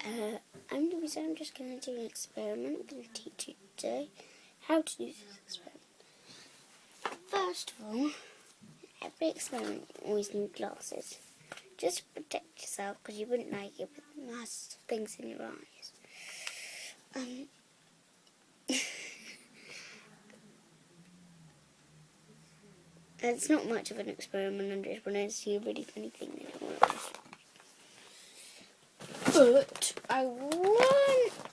I'm Luisa. I'm just going to do an experiment. I'm going to teach you today how to do this experiment. First of all, every experiment you always need glasses. Just to protect yourself, because you wouldn't like it with massive things in your eyes. It's not much of an experiment. I'm just going to see a really funny thing that it works. But I want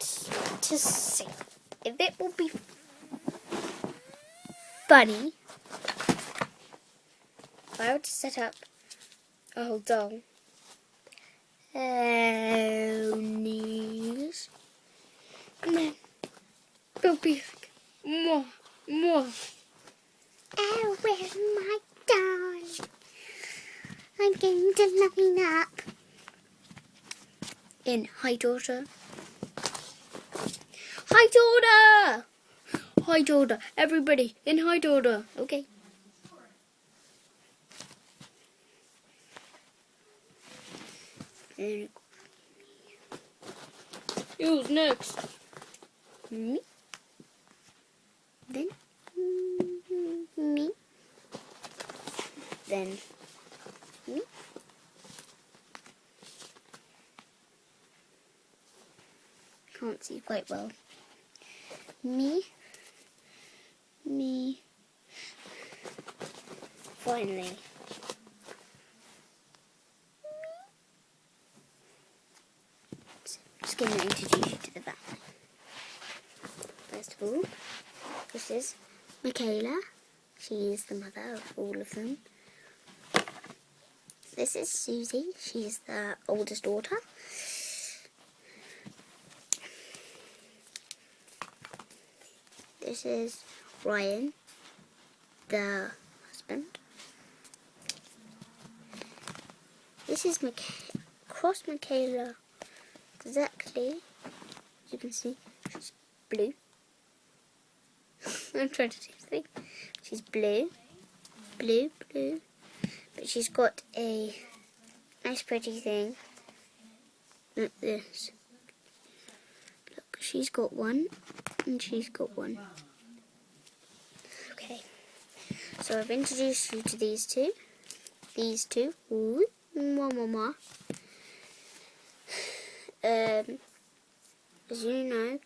to see if it will be funny if I were to set up a whole doll. Knees. And then there'll be like more. Oh, where's my doll? I'm going to line up. In hi daughter. Hi daughter! Hi daughter. Everybody in hi daughter. Okay. Who's next? Me. Then me. Then me. Can't see quite well. Me. Finally. So, I'm just going to introduce you to the family. First of all, this is Michaela. She is the mother of all of them. This is Susie. She's the oldest daughter. This is Ryan, the husband. This is cross Michaela. Exactly. As you can see, she's blue. I'm trying to do the thing. She's blue. But she's got a nice pretty thing. Like this. Look, she's got one. And she's got one. Okay. So I've introduced you to these two. These two. Ooh. More. As you know,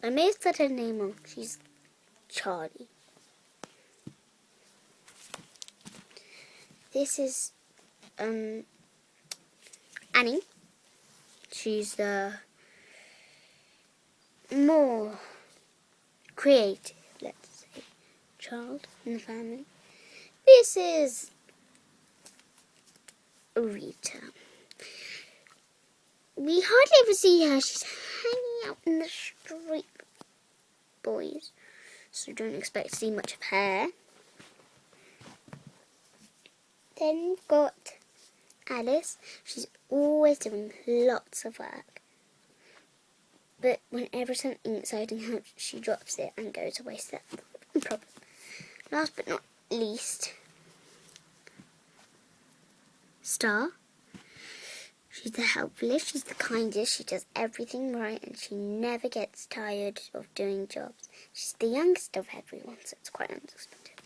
I may have said her name wrong. She's Charlie. This is Annie. She's the more creative, let's say, child in the family. This is Rita. We hardly ever see her. She's hanging out in the street, boys. So don't expect to see much of her. Then we've got Alice. She's always doing lots of work. But whenever something exciting happens, she drops it and goes away. So that's no problem. Last but not least, Star. She's the helpfulest, she's the kindest, she does everything right, and she never gets tired of doing jobs. She's the youngest of everyone, so it's quite unexpected.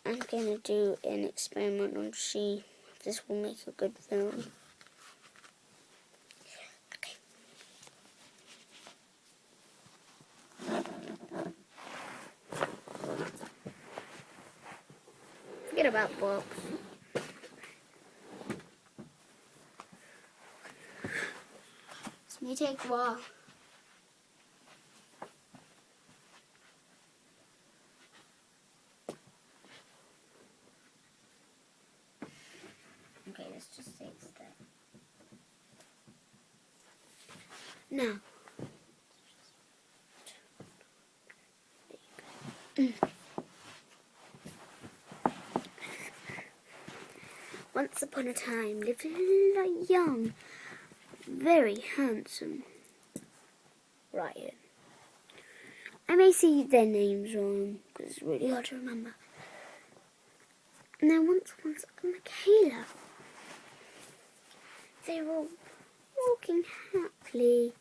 I'm going to do an experiment and see if this will make a good film. Okay. Forget about books. This may take a while. Okay, let's just say it's there. Now. Once upon a time lived a young, very handsome Ryan. I may see their names wrong because it's really hard to remember. And there once was a Michaela. they were walking happily,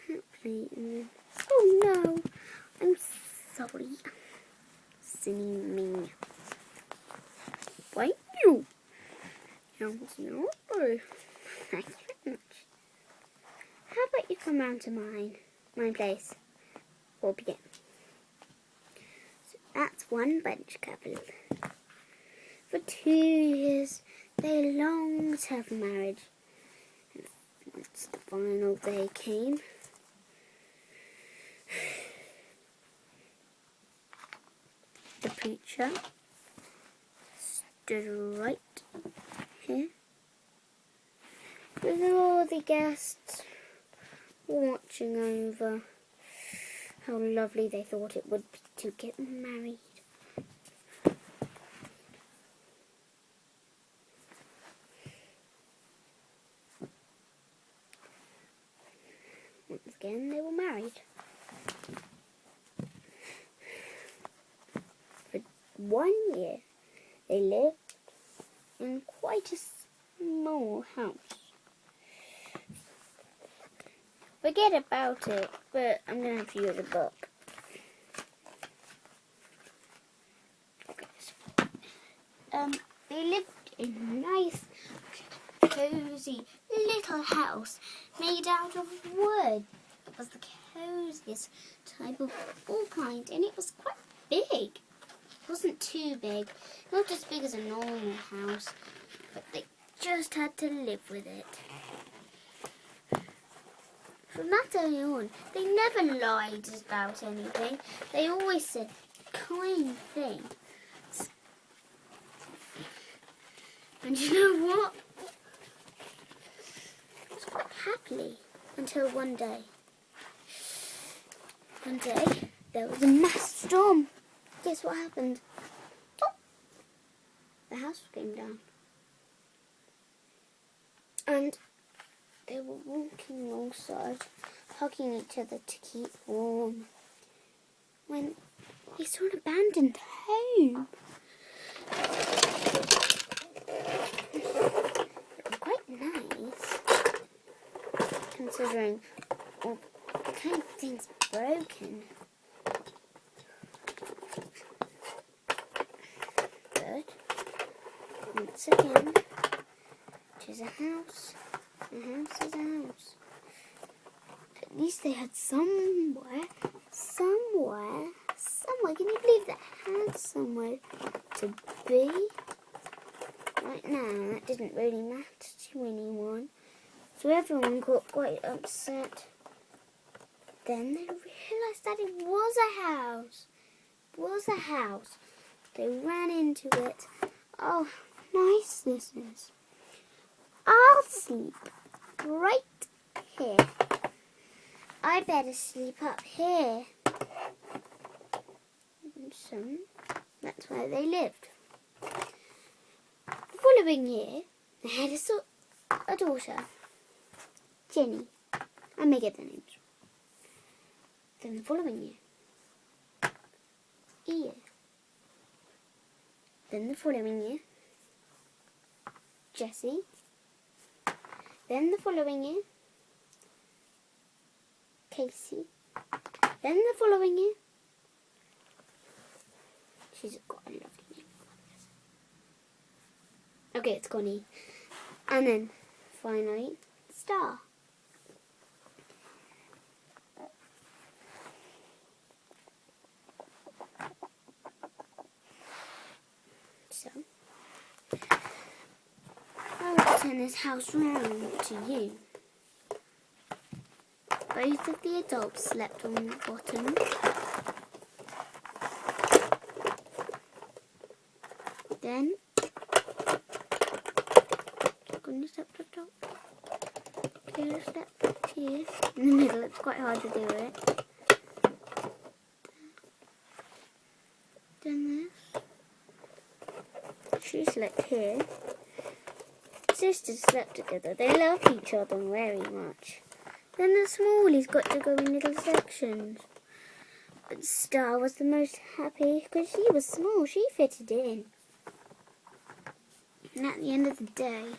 and then, oh no, I'm sorry, silly me. Why you? No. Thank you very much. How about you come round to my place? 4 p.m. So that's one bunch couple. For 2 years, they longed to have marriage. And once the final day came, the preacher stood right here with all the guests watching over how lovely they thought it would be to get married. Once again, they were married. For 1 year, they lived in quite a small house. Forget about it, but I'm going to have you the book. They lived in a nice, cozy little house made out of wood. It was the coziest type of all kind, and it was quite big. It wasn't too big, not as big as a normal house, but they just had to live with it. From that day on, they never lied about anything. They always said kind things. And you know what? It was quite happily until one day. One day, there was a massive storm. Guess what happened? Oh, the house came down. And they were walking alongside, hugging each other to keep warm, when they saw an abandoned home. It was quite nice, considering all kind of things broken. But once again, it is a house. A house is a house. At least they had somewhere. Can you believe that had somewhere to be? Right now, that didn't really matter to anyone. So everyone got quite upset. Then they realised that it was a house. It was a house. They ran into it. Oh, nice this is. I'll sleep right here. I better sleep up here. And so, that's where they lived. The following year, they had a daughter, Jenny. I may get the names. Then the following year, Ian. Then the following year, Jessie. Then the following year, Casey. Then the following year, she's got a lovely name. Okay, it's Connie. And then, finally, Star. So, I will turn this house round to you. Both of the adults slept on the bottom. Then, Connie slept on top. Kayla slept here. In the middle, it's quite hard to do it. Then this. She slept here. Sisters slept together. They loved each other very much. Then the smallies got to go in little sections. But Star was the most happy because she was small. She fitted in. And at the end of the day,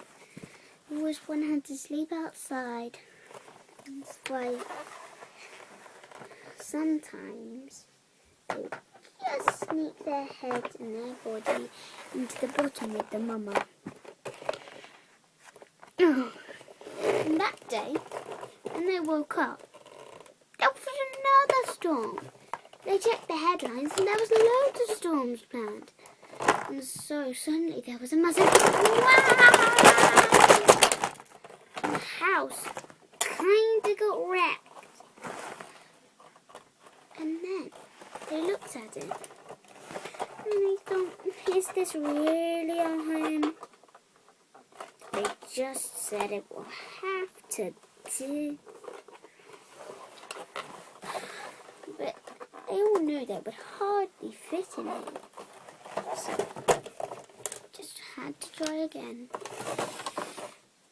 it always wanted to sleep outside. That's why sometimes they would just sneak their head and their body into the bottom with the mama. And that day, when they woke up, there was another storm. They checked the headlines and there was loads of storms planned. And so suddenly there was a massive and the house kinda got wrecked. And then they looked at it and they thought, is this really our home? They just said it will have to do. But they all knew they would hardly fit in here. So just had to try again.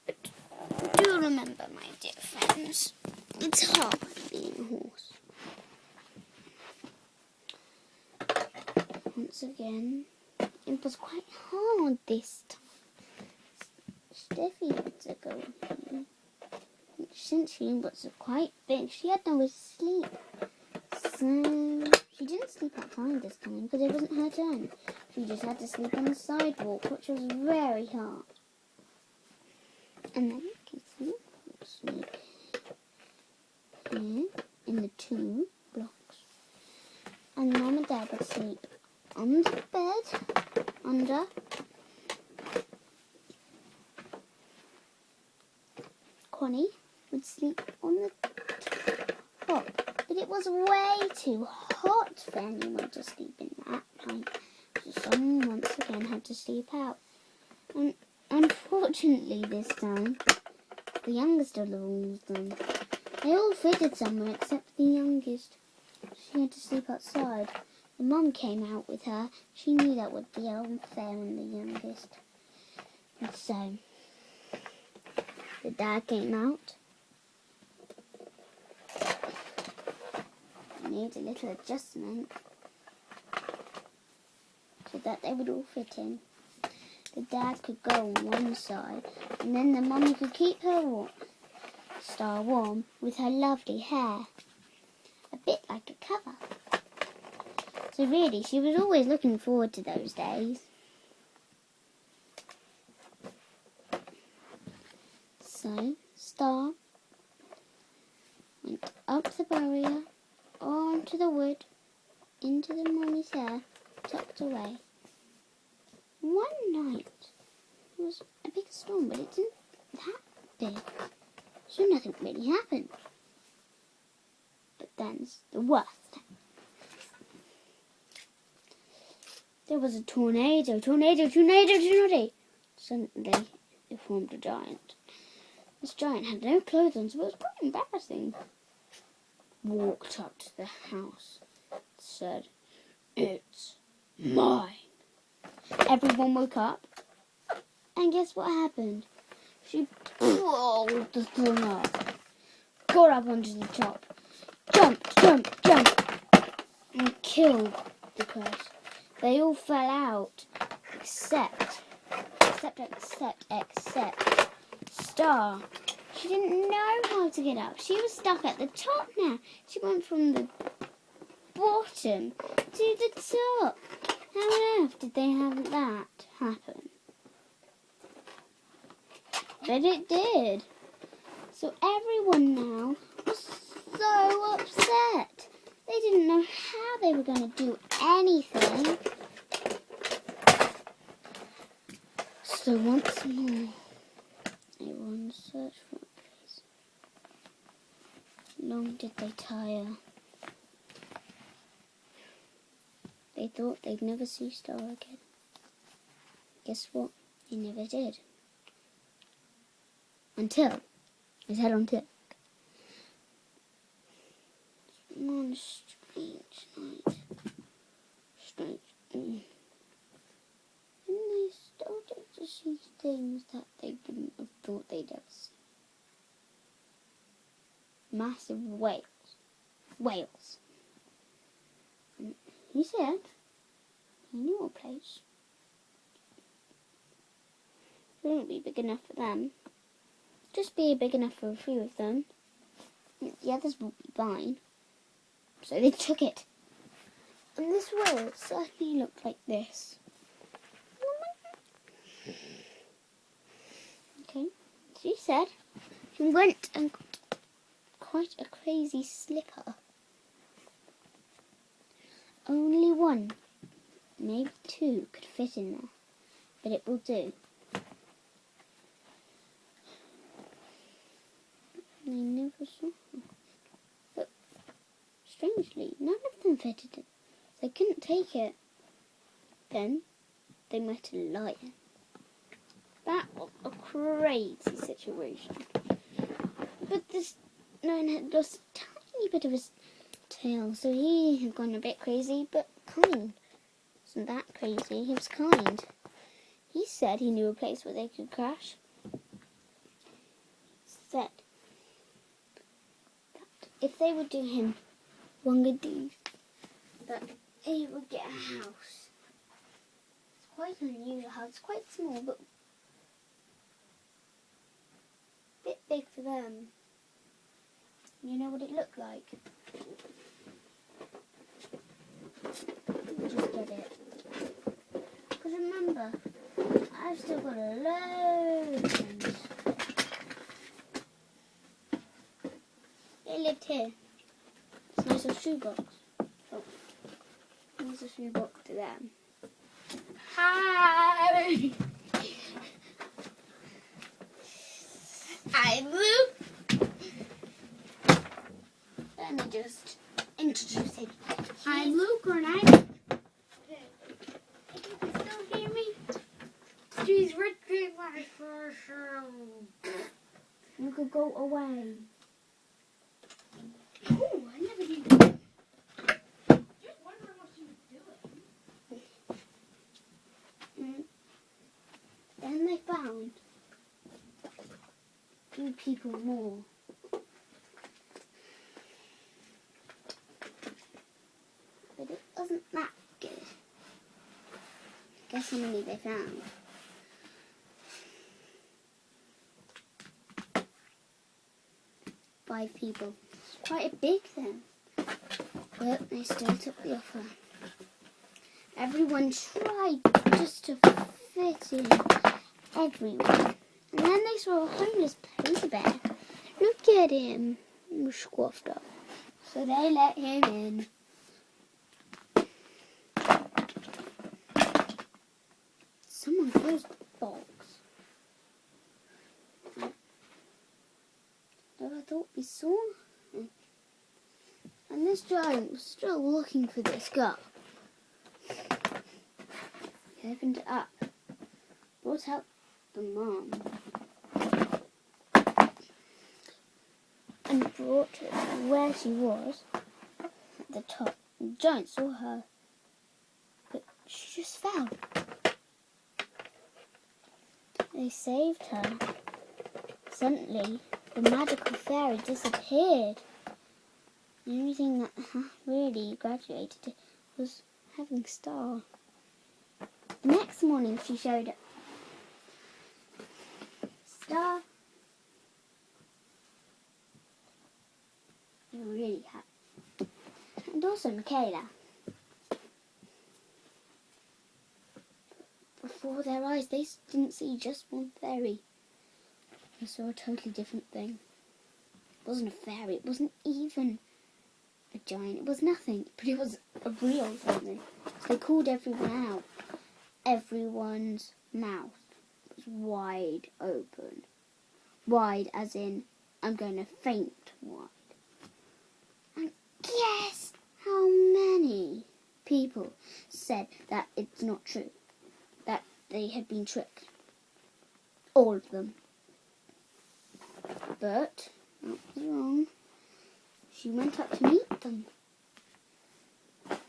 But do remember, my dear friends, it's hard being a horse. Once again, it was quite hard this time. Steffi had to go here. Since she was quite big, she had nowhere to sleep. So she didn't sleep outside this time because it wasn't her turn. She just had to sleep on the sidewalk, which was very hard. And then you can sleep here in the 2 blocks. And Mum and Dad would sleep under the bed, under. Connie would sleep on the top, but it was way too hot for anyone to sleep in that time. So someone once again had to sleep out. And unfortunately this time, the youngest of them, they all fitted somewhere except the youngest. She had to sleep outside. The mum came out with her. She knew that would be unfair on the youngest. And so the dad came out. He made a little adjustment so that they would all fit in. The dad could go on one side, and then the mummy could keep her star warm with her lovely hair, a bit like a cover. So really, she was always looking forward to those days. So, Star went up the barrier, onto the wood, into the mummy's hair, tucked away. One night, it was a big storm, but it didn't that big, so nothing really happened. But then the worst. There was a tornado. Suddenly, it formed a giant. This giant had no clothes on, so it was quite embarrassing. Walked up to the house, said, "It's mine." Everyone woke up, and guess what happened? She pulled the thing up, got up onto the top, jumped, and killed the curse. They all fell out, except Star. She didn't know how to get up. She was stuck at the top now. She went from the bottom to the top. How on earth did they have that happen? But it did. So everyone now was so upset. They didn't know how they were going to do anything. So once more, everyone searched for a place. Long did they tire. They thought they'd never see Star again. Guess what? They never did. Until one strange night. And they started to see things that they wouldn't have thought they'd ever see. Massive whales. And he said he knew a place. It wouldn't be big enough for them, just be big enough for a few of them. The others will be fine. So they took it. And this will certainly look like this. Okay, she said she went and got quite a crazy slipper. Only one, maybe two, could fit in there, but it will do. I never saw her. But strangely, none of them fitted it. They couldn't take it. Then they met a lion. That was a crazy situation. But this lion had lost a tiny bit of his tail, so he had gone a bit crazy, but kind. Wasn't that crazy? He was kind. He said he knew a place where they could crash. He said that if they would do him one good deed, that he would get a house. It's quite an unusual house. It's quite small, but a bit big for them. You know what it looked like? Let me just get it. Because remember, I've still got a load of things. They lived here. It's a nice little shoebox. Oh, here's a shoebox to them. Hi! I'm Luke. Let me just introduce him. I'm Luke, and I'm... Can you still hear me? She's reading my first show. You could go away. Oh, I never did. Just wondering what she was doing. Then they found 2 people more. But it wasn't that good. Guess how many they found? 5 people. It's quite a big thing. But they still took the offer. Everyone tried just to fit in. Everyone. And then they saw a homeless polar bear. Look at him. He was squashed up. So they let him in. Someone closed the box. I thought we saw him. And this giant was still looking for this girl. He opened it up. Brought out the mom. And brought her where she was. At the top. The giant saw her. But she just fell. They saved her. Suddenly, the magical fairy disappeared. The only thing that really graduated was having Star. The next morning, she showed up. Star. You really happy. And also Michaela. Before their eyes, they didn't see just one fairy. They saw a totally different thing. It wasn't a fairy. It wasn't even a giant. It was nothing. But it was a real something. So they called everyone out. Everyone's mouth was wide open. Wide as in, I'm going to faint wide. And guess how many people said that it's not true. That they had been tricked. All of them. But that was wrong. She went up to meet them.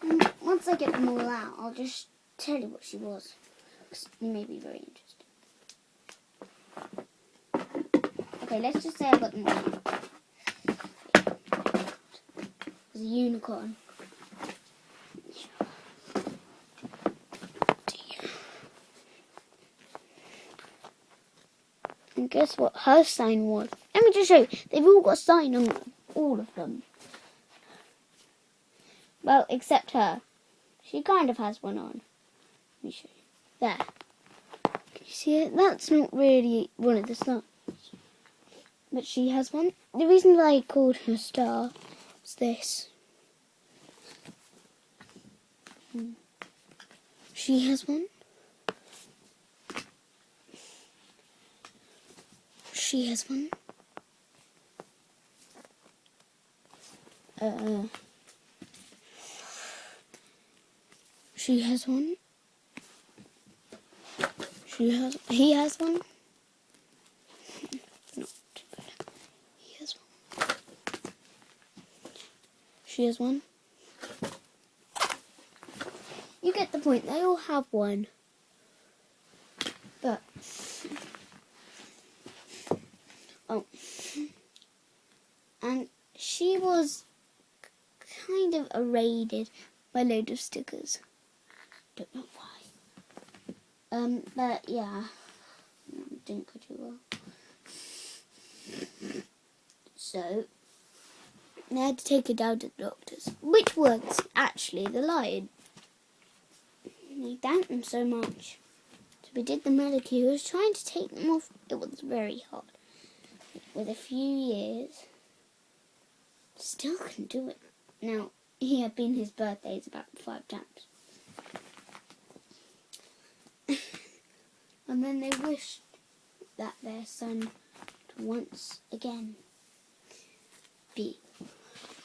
And once I get them all out, I'll just tell you what she was. Because you may be very interested. Okay, let's just say I got them all out. There's a unicorn. And guess what her sign was? Let me just show you. They've all got a sign on them. All of them. Well, except her. She kind of has one on. Let me show you. There. Can you see it? That's not really one of the signs. But she has one. The reason that I called her Star is this. She has one. She has one. She has one. He has one. Not too bad. He has one. She has one. You get the point. They all have one. But and she was kind of irradiated by a load of stickers. Don't know why. But yeah, didn't go too well. So they had to take her down to the doctors, which was actually the lion. They thanked them so much. So we did the medical. He was trying to take them off. It was very hard. With a few years, still couldn't do it. Now, he had been his birthdays about 5 times. And then they wished that their son would once again be